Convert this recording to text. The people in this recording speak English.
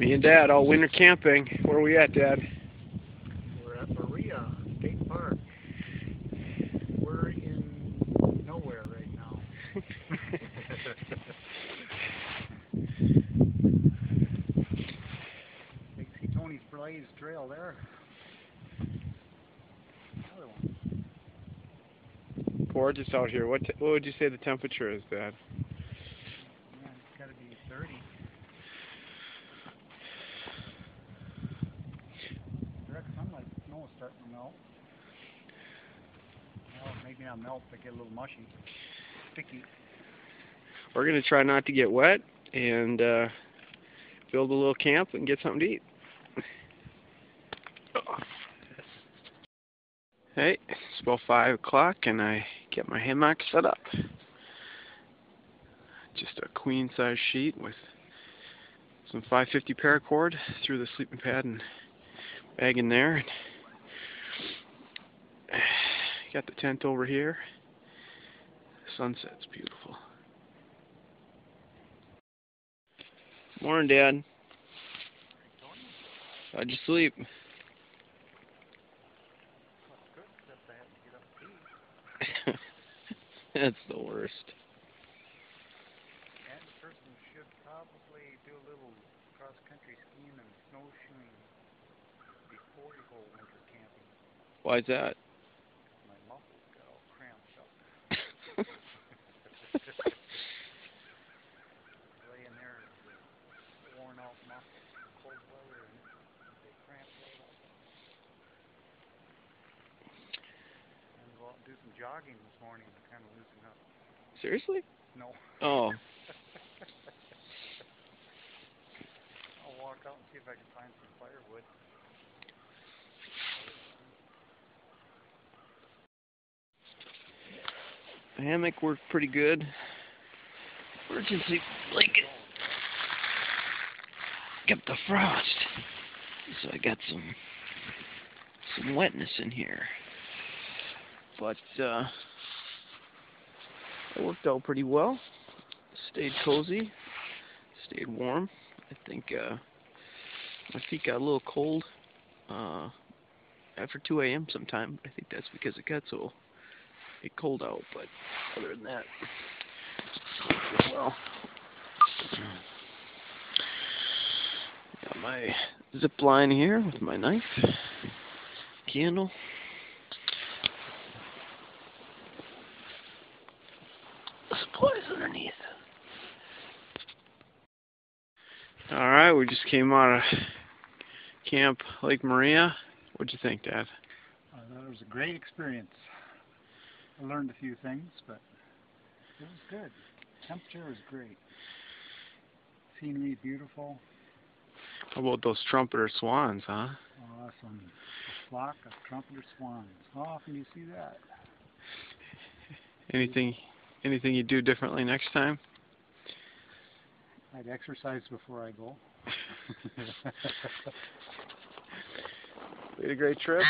Me and Dad all winter camping. Where are we at, Dad? We're at Berea State Park. We're in nowhere right now. You see Tony's Blaze Trail there. Another one. Gorgeous out here. What would you say the temperature is, Dad? Man, it's got to be 30. Direct sunlight, snow is starting to melt. Well, maybe not melt, but get a little mushy, sticky. We're going to try not to get wet and build a little camp and get something to eat. Hey, it's about 5 o'clock and I get my hammock set up. Just a queen size sheet with some 550 paracord through the sleeping pad and bag in there. Got the tent over here. Sunset's beautiful. Morning, Dad. How'd you sleep? That's the worst. And the person should probably do a little cross-country skiing and snowshoeing before you go winter camping. Why's that? My muscles got all cramped up. Laying there with worn out muscles, cold weather, and they cramp right up. And go out and do some jogging this morning to kind of loosen up. Seriously? No. Oh. I'll walk out and see if I can find some firewood. The hammock worked pretty good. Emergency blanket kept the frost, so I got some wetness in here. But it worked out pretty well. Stayed cozy, stayed warm. I think my feet got a little cold after 2 a.m. sometime. I think that's because it got so cold out. But other than that, well, got my zip line here with my knife, candle. Supplies underneath. Alright, we just came out of Camp Lake Maria. What'd you think, Dad? I thought it was a great experience. I learned a few things, but it was good. Temperature was great. Scenery beautiful. How about those trumpeter swans, huh? Awesome. A flock of trumpeter swans. How often do you see that? Anything you do differently next time? I'd exercise before I go. We had a great trip.